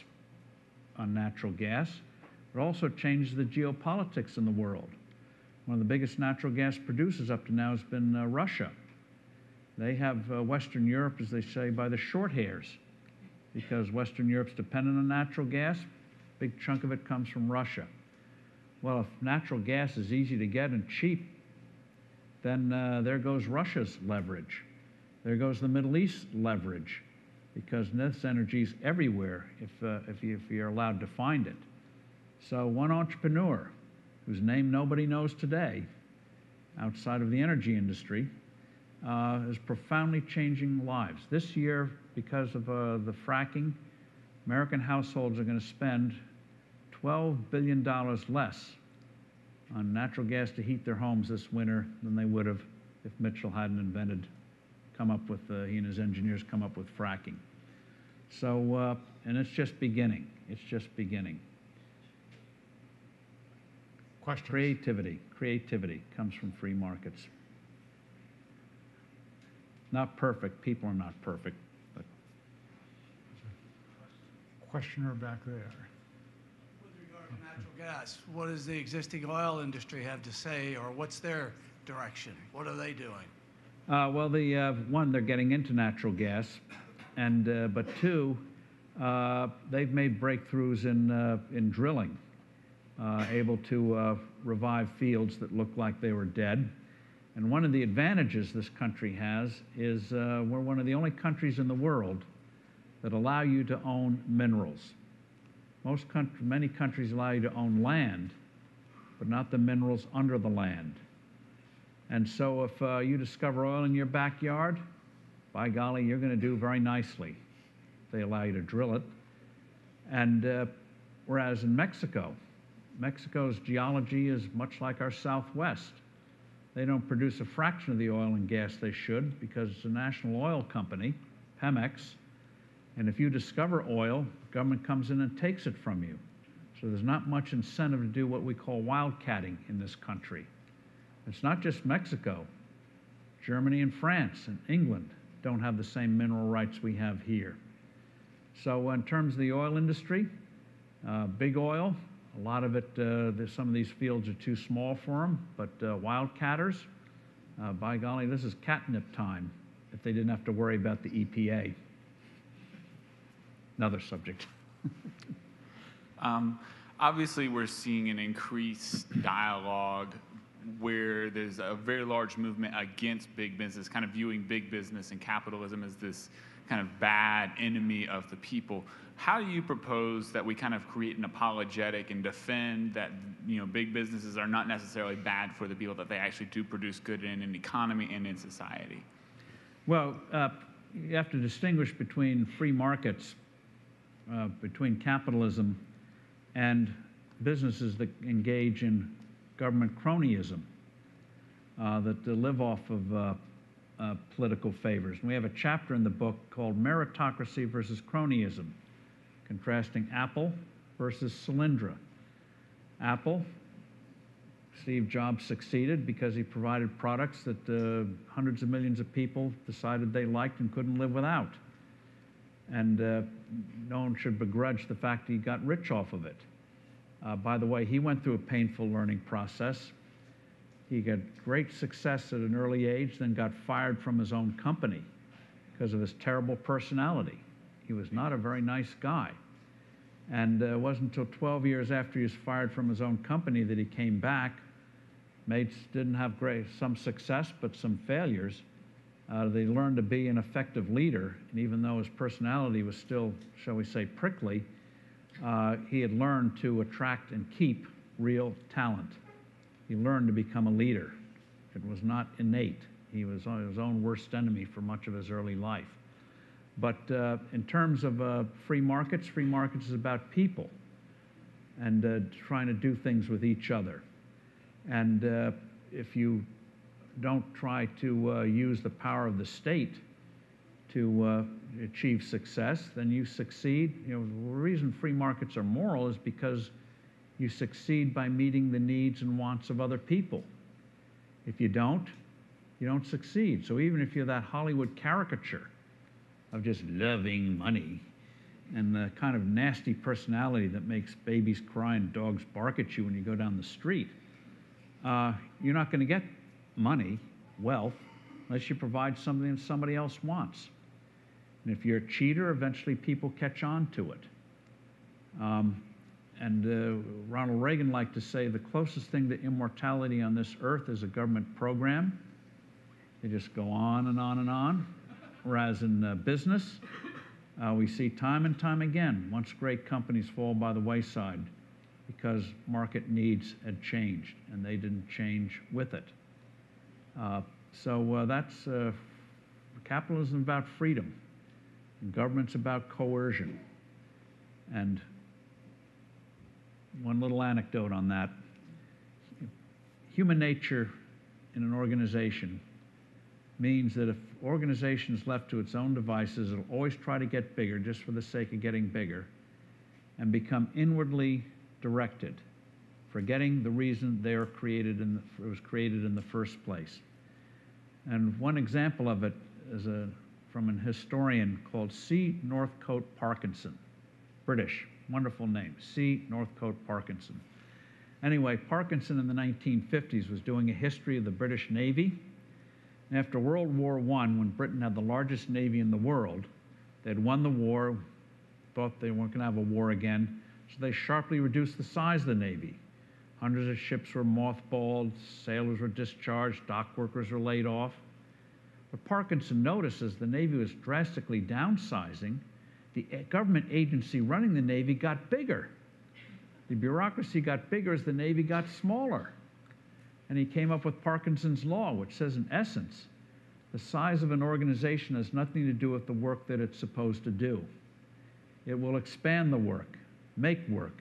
on natural gas. It also changes the geopolitics in the world. One of the biggest natural gas producers up to now has been Russia. They have Western Europe, as they say, by the short hairs, because Western Europe's dependent on natural gas. A big chunk of it comes from Russia. Well, if natural gas is easy to get and cheap, then there goes Russia's leverage. There goes the Middle East leverage, because this energy is everywhere if you're allowed to find it. So one entrepreneur, whose name nobody knows today, outside of the energy industry, is profoundly changing lives. This year, because of the fracking, American households are going to spend $12 billion less on natural gas to heat their homes this winter than they would have if Mitchell hadn't he and his engineers come up with fracking. So, and it's just beginning. It's just beginning. Questions? Creativity comes from free markets. Not perfect. People are not perfect. But. Questioner back there. With regard to natural gas, what does the existing oil industry have to say, or what's their direction? What are they doing? Well, one, they're getting into natural gas, and but two, they've made breakthroughs in drilling, able to revive fields that looked like they were dead. And one of the advantages this country has is we're one of the only countries in the world that allow you to own minerals. Many countries allow you to own land, but not the minerals under the land. And so if you discover oil in your backyard, by golly, you're going to do very nicely. They allow you to drill it. And whereas in Mexico's geology is much like our Southwest. They don't produce a fraction of the oil and gas they should, because it's a national oil company, Pemex, and if you discover oil, the government comes in and takes it from you. So there's not much incentive to do what we call wildcatting in this country. It's not just Mexico. Germany and France and England don't have the same mineral rights we have here. So in terms of the oil industry, big oil, a lot of it, some of these fields are too small for them, but wildcatters, by golly, this is catnip time if they didn't have to worry about the EPA. Another subject. Obviously, we're seeing an increased dialogue where there's a very large movement against big business, kind of viewing big business and capitalism as this kind of bad enemy of the people. How do you propose that we kind of create an apologetic and defend that, big businesses are not necessarily bad for the people, that they actually do produce good in an economy and in society? Well, you have to distinguish between free markets, between capitalism and businesses that engage in government cronyism, that live off of political favors. And we have a chapter in the book called Meritocracy versus Cronyism, contrasting Apple versus Solyndra. Apple, Steve Jobs succeeded because he provided products that hundreds of millions of people decided they liked and couldn't live without. And no one should begrudge the fact he got rich off of it. By the way, he went through a painful learning process. He got great success at an early age, then got fired from his own company because of his terrible personality. He was not a very nice guy. And it wasn't until 12 years after he was fired from his own company that he came back, didn't have some success, but some failures. They learned to be an effective leader, and even though his personality was still, shall we say, prickly, he had learned to attract and keep real talent. He learned to become a leader. It was not innate. He was his own worst enemy for much of his early life. But in terms of free markets is about people and trying to do things with each other. And if you don't try to use the power of the state to achieve success, then you succeed. You know, the reason free markets are moral is because you succeed by meeting the needs and wants of other people. If you don't succeed. So even if you're that Hollywood caricature of just loving money and the kind of nasty personality that makes babies cry and dogs bark at you when you go down the street, you're not going to get money, wealth, unless you provide something that somebody else wants. And if you're a cheater, eventually people catch on to it. Ronald Reagan liked to say the closest thing to immortality on this earth is a government program. They just go on and on and on. Whereas in business, we see time and time again, once great companies fall by the wayside because market needs had changed and they didn't change with it. That's capitalism about freedom, and government's about coercion. And one little anecdote on that. Human nature in an organization means that if organization is left to its own devices, it'll always try to get bigger just for the sake of getting bigger and become inwardly directed, forgetting the reason it was created in the first place. And one example of it is from an historian called C. Northcote Parkinson, British. Wonderful name, C. Northcote Parkinson. Anyway, Parkinson in the 1950s was doing a history of the British Navy. And after World War I, when Britain had the largest Navy in the world, they'd won the war, thought they weren't going to have a war again, so they sharply reduced the size of the Navy. Hundreds of ships were mothballed, sailors were discharged, dock workers were laid off. But Parkinson notices the Navy was drastically downsizing. The government agency running the Navy got bigger. The bureaucracy got bigger as the Navy got smaller. And he came up with Parkinson's Law, which says, in essence, the size of an organization has nothing to do with the work that it's supposed to do. It will expand the work, make work.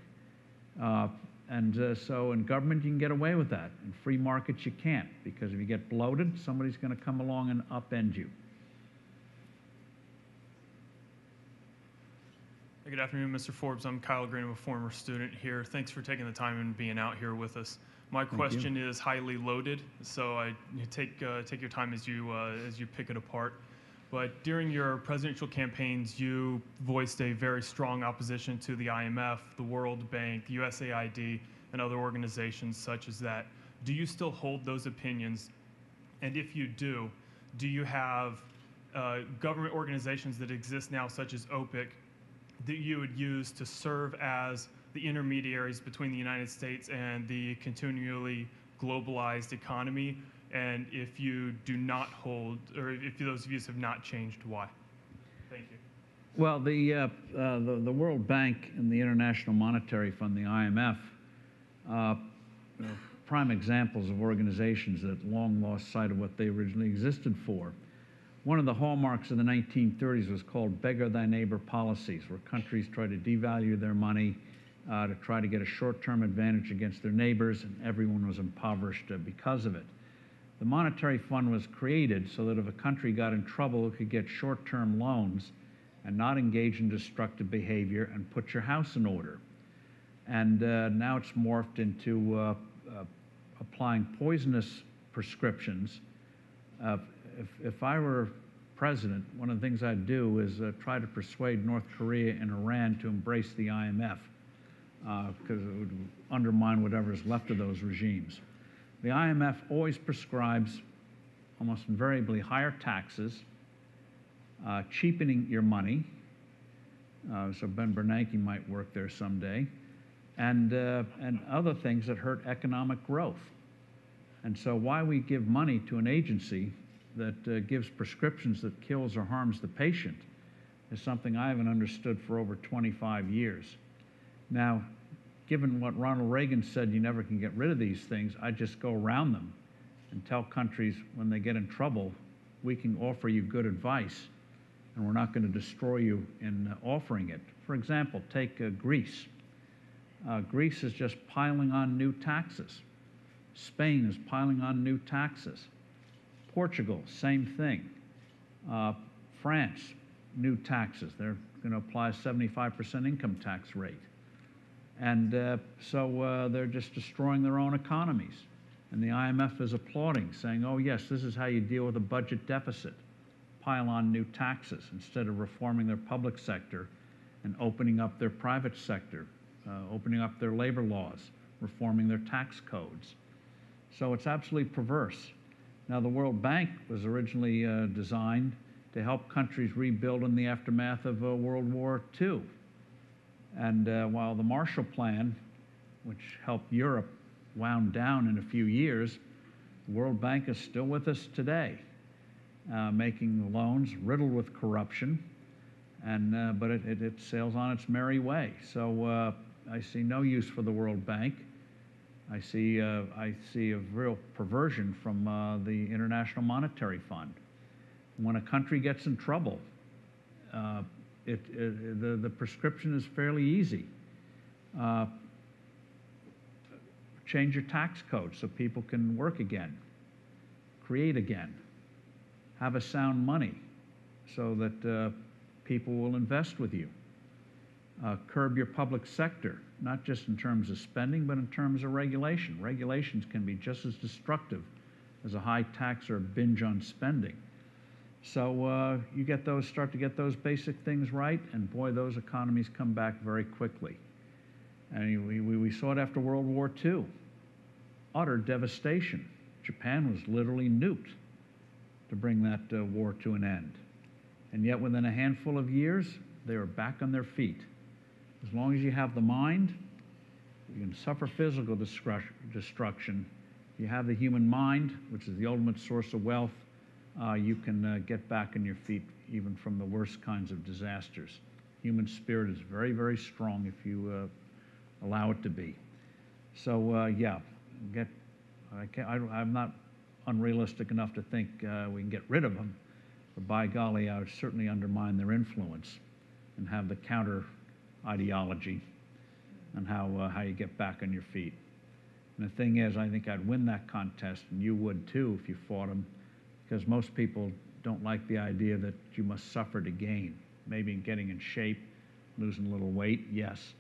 So in government, you can get away with that. In free markets, you can't, because if you get bloated, somebody's going to come along and upend you. Good afternoon, Mr. Forbes. I'm Kyle Green. I'm a former student here. Thanks for taking the time and being out here with us. My question is highly loaded, so take your time as you pick it apart. But during your presidential campaigns, you voiced a very strong opposition to the IMF, the World Bank, USAID, and other organizations such as that. Do you still hold those opinions? And if you do you have government organizations that exist now, such as OPIC, that you would use to serve as the intermediaries between the United States and the continually globalized economy? And if you do not hold, or if those views have not changed, why? Thank you. Well, the World Bank and the International Monetary Fund, the IMF, prime examples of organizations that long lost sight of what they originally existed for. One of the hallmarks of the 1930s was called beggar thy neighbor policies, where countries tried to devalue their money to try to get a short-term advantage against their neighbors, and everyone was impoverished because of it. The monetary fund was created so that if a country got in trouble, it could get short-term loans and not engage in destructive behavior and put your house in order. And now it's morphed into applying poisonous prescriptions. If I were president, one of the things I'd do is try to persuade North Korea and Iran to embrace the IMF, because it would undermine whatever is left of those regimes. The IMF always prescribes, almost invariably, higher taxes, cheapening your money. So Ben Bernanke might work there someday, and other things that hurt economic growth. And so why we give money to an agency that gives prescriptions that kills or harms the patient is something I haven't understood for over 25 years. Now, given what Ronald Reagan said, you never can get rid of these things, I just go around them and tell countries when they get in trouble, we can offer you good advice, and we're not going to destroy you in offering it. For example, take Greece. Greece is just piling on new taxes. Spain is piling on new taxes. Portugal, same thing. France, new taxes. They're going to apply a 75% income tax rate. And so they're just destroying their own economies. And the IMF is applauding, saying, oh, yes, this is how you deal with a budget deficit. Pile on new taxes instead of reforming their public sector and opening up their private sector, opening up their labor laws, reforming their tax codes. So it's absolutely perverse. Now, the World Bank was originally designed to help countries rebuild in the aftermath of World War II. And while the Marshall Plan, which helped Europe, wound down in a few years, the World Bank is still with us today, making loans riddled with corruption, and but it sails on its merry way. So I see no use for the World Bank. I see a real perversion from the International Monetary Fund. When a country gets in trouble, the prescription is fairly easy. Change your tax code so people can work again, create again, have a sound money so that people will invest with you. Curb your public sector, not just in terms of spending, but in terms of regulation. Regulations can be just as destructive as a high tax or a binge on spending. So you start to get those basic things right, and boy, those economies come back very quickly. And we saw it after World War II. Utter devastation. Japan was literally nuked to bring that war to an end. And yet within a handful of years, they were back on their feet. As long as you have the mind, you can suffer physical destruction. If you have the human mind, which is the ultimate source of wealth, you can get back on your feet even from the worst kinds of disasters. Human spirit is very, very strong if you allow it to be. So yeah, I'm not unrealistic enough to think we can get rid of them, but by golly, I would certainly undermine their influence and have the counter ideology on how you get back on your feet. And the thing is, I think I'd win that contest, and you would too if you fought them, because most people don't like the idea that you must suffer to gain. Maybe in getting in shape, losing a little weight, yes,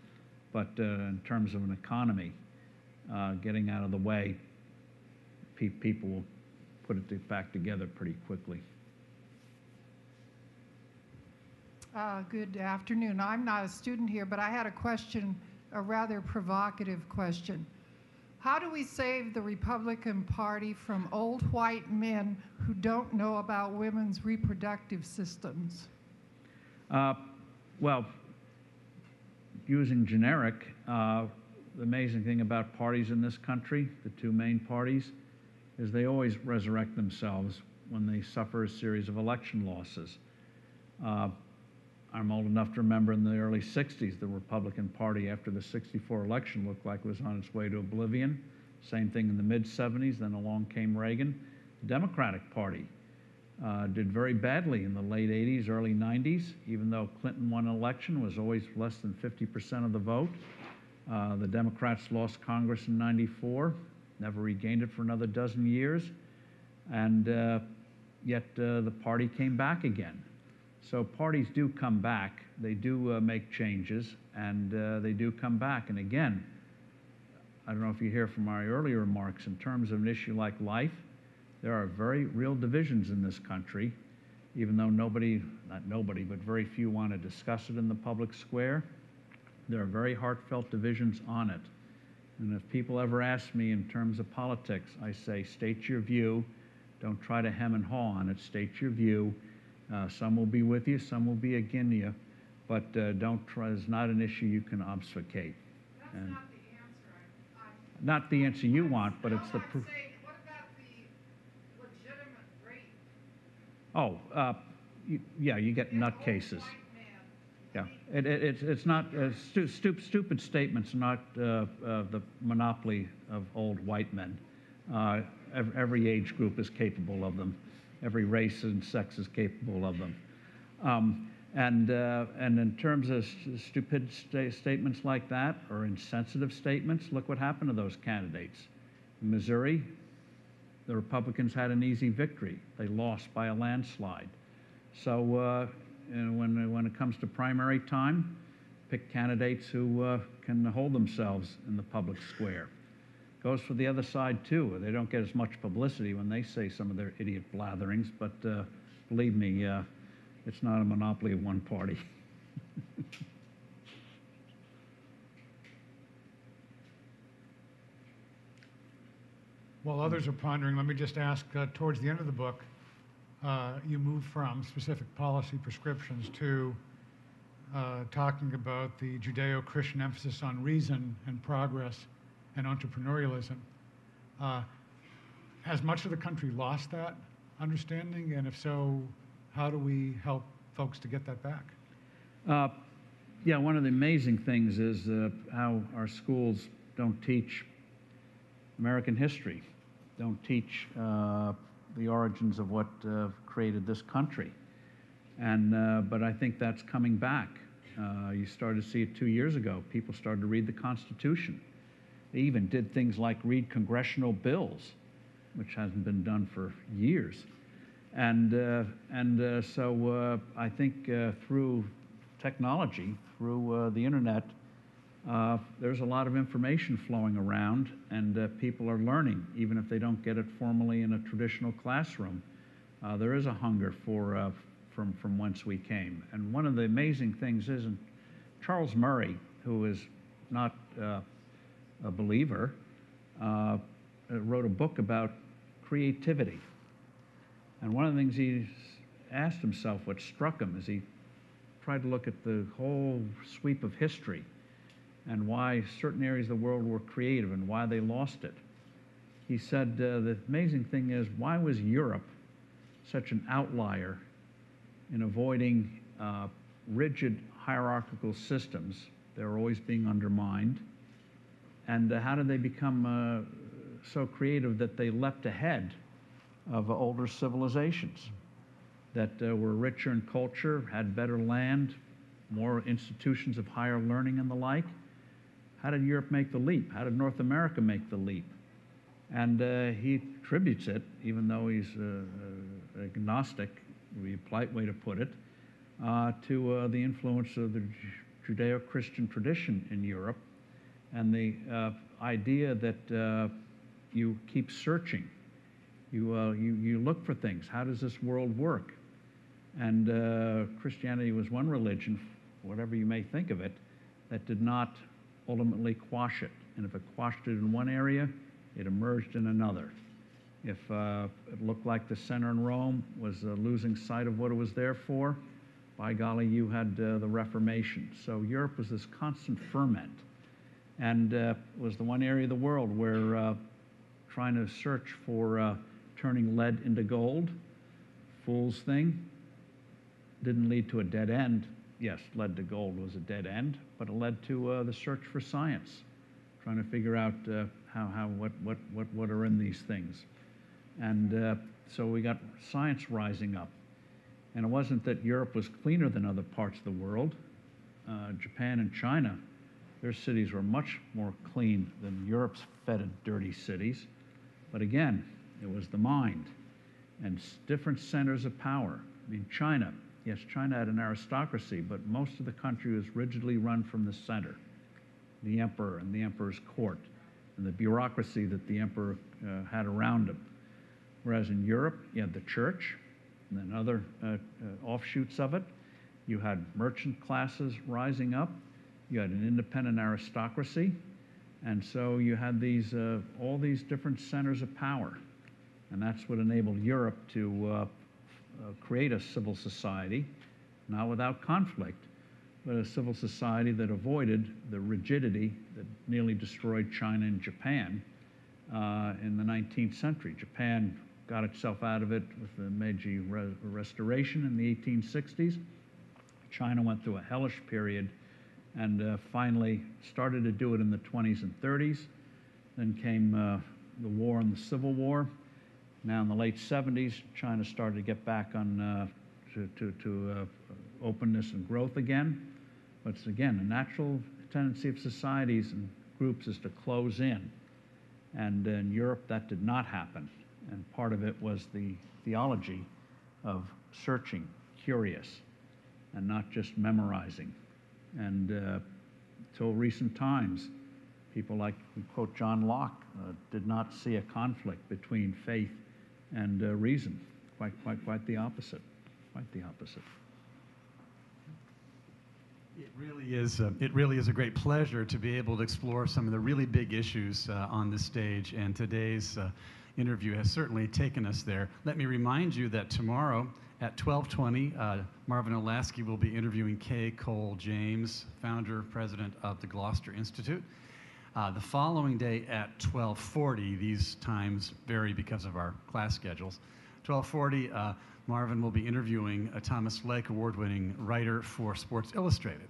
but in terms of an economy, getting out of the way, people will put it back together pretty quickly. Good afternoon. I'm not a student here, but I had a question, a rather provocative question. How do we save the Republican Party from old white men who don't know about women's reproductive systems? Well, using generic, the amazing thing about parties in this country, the two main parties, is they always resurrect themselves when they suffer a series of election losses. I'm old enough to remember in the early 60s, the Republican Party, after the 64 election, looked like it was on its way to oblivion. Same thing in the mid-70s, then along came Reagan. The Democratic Party did very badly in the late 80s, early 90s, even though Clinton won an election, was always less than 50% of the vote. The Democrats lost Congress in '94, never regained it for another dozen years, and yet the party came back again. So parties do come back, they do make changes, and they do come back. And again, I don't know if you hear from my earlier remarks, in terms of an issue like life, there are very real divisions in this country, even though not nobody, but very few want to discuss it in the public square. There are very heartfelt divisions on it. And if people ever ask me in terms of politics, I say, state your view. Don't try to hem and haw on it. State your view. Some will be with you, some will be against you, but don't try. It's not an issue you can obfuscate. That's and not the answer. not the answer you want, but it's the proof. What about the legitimate rape? Oh, yeah, you get nutcases. Yeah, it's not stupid statements are not the monopoly of old white men. Every age group is capable of them. Every race and sex is capable of them. And in terms of stupid statements like that, or insensitive statements, look what happened to those candidates. In Missouri, the Republicans had an easy victory. They lost by a landslide. So when it comes to primary time, pick candidates who can hold themselves in the public square. Goes for the other side too. They don't get as much publicity when they say some of their idiot blatherings, but believe me, it's not a monopoly of one party. While others are pondering, let me just ask, towards the end of the book, you move from specific policy prescriptions to talking about the Judeo-Christian emphasis on reason and progress and entrepreneurialism. Has much of the country lost that understanding? And if so, how do we help folks to get that back? Yeah, one of the amazing things is how our schools don't teach American history, don't teach the origins of what created this country. And, but I think that's coming back. You started to see it 2 years ago. People started to read the Constitution. They even did things like read congressional bills, which hasn't been done for years. So I think through technology, through the internet, there's a lot of information flowing around, and people are learning, even if they don't get it formally in a traditional classroom. There is a hunger for from whence we came. And one of the amazing things is, and Charles Murray, who is not a believer, wrote a book about creativity. And one of the things he asked himself, what struck him, is he tried to look at the whole sweep of history and why certain areas of the world were creative and why they lost it. He said the amazing thing is, why was Europe such an outlier in avoiding rigid hierarchical systems? They were always being undermined. And how did they become so creative that they leapt ahead of older civilizations that were richer in culture, had better land, more institutions of higher learning and the like? How did Europe make the leap? How did North America make the leap? And he attributes it, even though he's agnostic, would be a polite way to put it, to the influence of the Judeo-Christian tradition in Europe, and the idea that you keep searching. You look for things. How does this world work? And Christianity was one religion, whatever you may think of it, that did not ultimately quash it. And if it quashed it in one area, it emerged in another. If it looked like the center in Rome was losing sight of what it was there for, by golly, you had the Reformation. So Europe was this constant ferment, and was the one area of the world where trying to search for turning lead into gold, fool's thing, didn't lead to a dead end. Yes, lead to gold was a dead end, but it led to the search for science, trying to figure out what are in these things. And so we got science rising up. And it wasn't that Europe was cleaner than other parts of the world. Japan and China, their cities were much more clean than Europe's fetid, dirty cities. But again, it was the mind and different centers of power. I mean, China, yes, China had an aristocracy, but most of the country was rigidly run from the center, the emperor and the emperor's court, and the bureaucracy that the emperor had around him. Whereas in Europe, you had the church, and then other offshoots of it. You had merchant classes rising up. You had an independent aristocracy. And so you had these, all these different centers of power. And that's what enabled Europe to create a civil society, not without conflict, but a civil society that avoided the rigidity that nearly destroyed China and Japan in the 19th century. Japan got itself out of it with the Meiji Restoration in the 1860s. China went through a hellish period and finally started to do it in the 20s and 30s. Then came the war and the Civil War. Now in the late 70s, China started to get back on to openness and growth again. But it's, again, a natural tendency of societies and groups is to close in. And in Europe, that did not happen. And part of it was the theology of searching, curious, and not just memorizing. And till recent times, people like, we quote John Locke, did not see a conflict between faith and reason. Quite the opposite. Quite the opposite. It really is a great pleasure to be able to explore some of the really big issues on this stage, and today's interview has certainly taken us there. Let me remind you that tomorrow at 12:20, Marvin Olasky will be interviewing Kay Cole James, founder, president of the Gloucester Institute. The following day at 12:40, these times vary because of our class schedules. 12:40, Marvin will be interviewing a Thomas Lake award-winning writer for Sports Illustrated.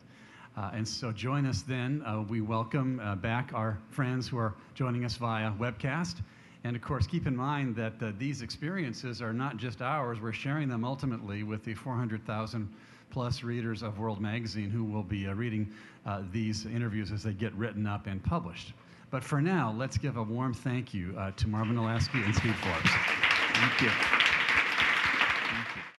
And so join us then. We welcome back our friends who are joining us via webcast. And of course, keep in mind that these experiences are not just ours. We're sharing them ultimately with the 400,000 plus readers of World Magazine who will be reading these interviews as they get written up and published. But for now, let's give a warm thank you to Marvin Olasky and Steve Forbes. Thank you.